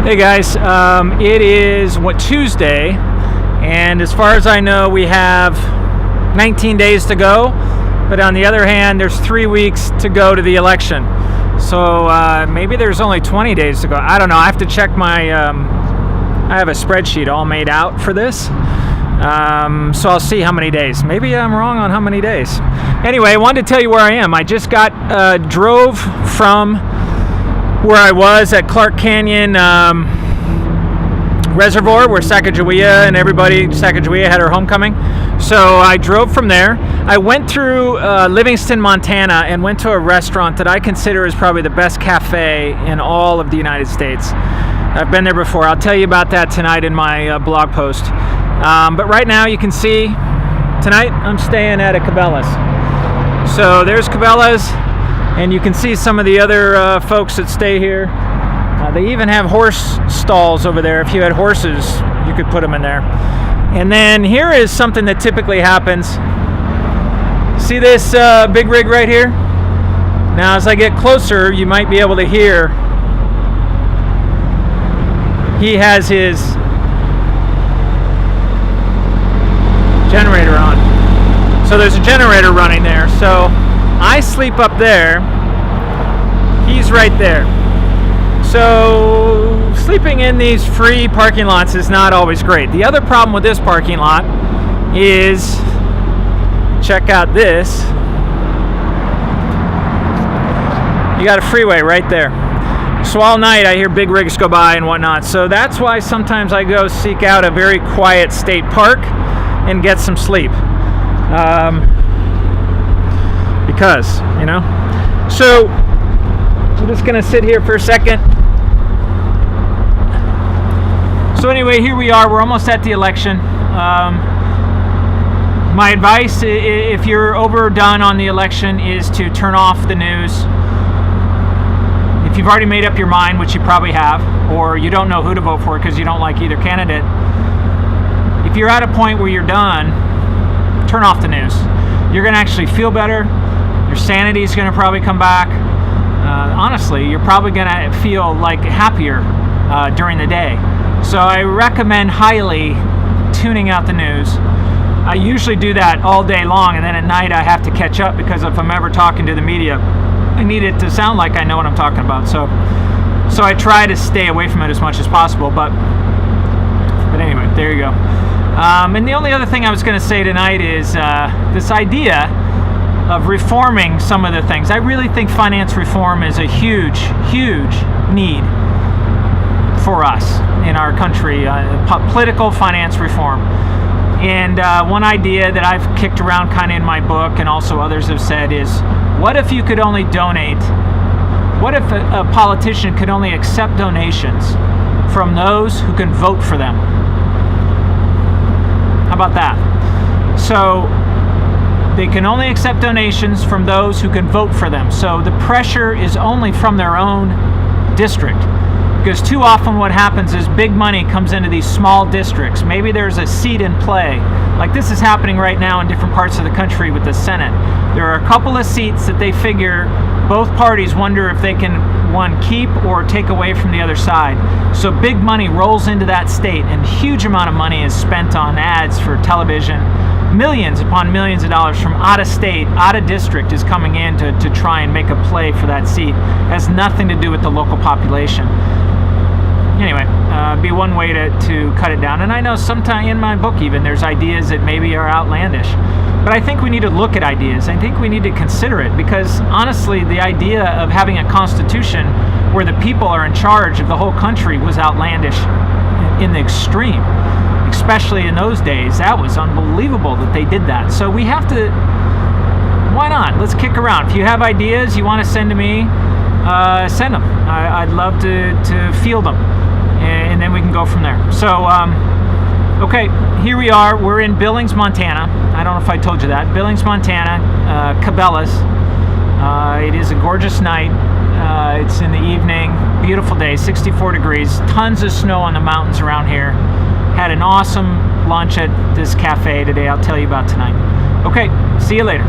Hey guys, it is Tuesday, and as far as I know, we have 19 days to go. But on the other hand, there's 3 weeks to go to the election. So maybe there's only 20 days to go. I don't know. I have to check my. I have a spreadsheet all made out for this. So I'll see how many days. Maybe I'm wrong on how many days. Anyway, I wanted to tell you where I am. I just drove from where I was at Clark Canyon Reservoir, where Sacagawea and Sacagawea had her homecoming. So I drove from there. I went through Livingston, Montana, and went to a restaurant that I consider is probably the best cafe in all of the United States. I've been there before. I'll tell you about that tonight in my blog post. But right now you can see, tonight I'm staying at a Cabela's. So there's Cabela's, and you can see some of the other folks that stay here. They even have horse stalls over there. If you had horses, you could put them in there. And then here is something that typically happens. See this big rig right here? Now as I get closer, you might be able to hear he has his generator on. So there's a generator running there. So I sleep up there. He's right there. So sleeping in these free parking lots is not always great. The other problem with this parking lot is, check out this. You got a freeway right there. So all night I hear big rigs go by and whatnot. So that's why sometimes I go seek out a very quiet state park and get some sleep. Because, you know. So I'm just going to sit here for a second. So anyway, here we are. We're almost at the election. My advice, if you're overdone on the election, is to turn off the news. If you've already made up your mind, which you probably have, or you don't know who to vote for because you don't like either candidate, if you're at a point where you're done, turn off the news. You're going to actually feel better. Your sanity is going to probably come back. Honestly, you're probably going to feel like happier during the day. So I recommend highly tuning out the news. I usually do that all day long, and then at night I have to catch up because if I'm ever talking to the media, I need it to sound like I know what I'm talking about. So I try to stay away from it as much as possible. But anyway, there you go. And the only other thing I was going to say tonight is this idea of reforming some of the things. I really think finance reform is a huge, huge need for us in our country, political finance reform. And one idea that I've kicked around kind of in my book, and also others have said, is what if you could only donate, what if a politician could only accept donations from those who can vote for them? How about that? So they can only accept donations from those who can vote for them. So the pressure is only from their own district. Because too often what happens is big money comes into these small districts. Maybe there's a seat in play. Like this is happening right now in different parts of the country with the Senate. There are a couple of seats that they figure both parties wonder if they can, one, keep or take away from the other side. So big money rolls into that state, and huge amount of money is spent on ads for television. Millions upon millions of dollars from out of state, out of district is coming in to try and make a play for that seat. It has nothing to do with the local population. Anyway, be one way to cut it down. And I know sometimes in my book even there's ideas that maybe are outlandish. But I think we need to look at ideas. I think we need to consider it because honestly the idea of having a constitution where the people are in charge of the whole country was outlandish in the extreme. Especially in those days. That was unbelievable that they did that. So we have to, why not? Let's kick around. If you have ideas you want to send to me, send them. I'd love to field them. And then we can go from there. So, okay, here we are. We're in Billings, Montana. I don't know if I told you that. Billings, Montana, Cabela's. It is a gorgeous night. It's in the evening. Beautiful day, 64 degrees. Tons of snow on the mountains around here. Had an awesome lunch at this cafe today. I'll tell you about tonight. Okay, see you later.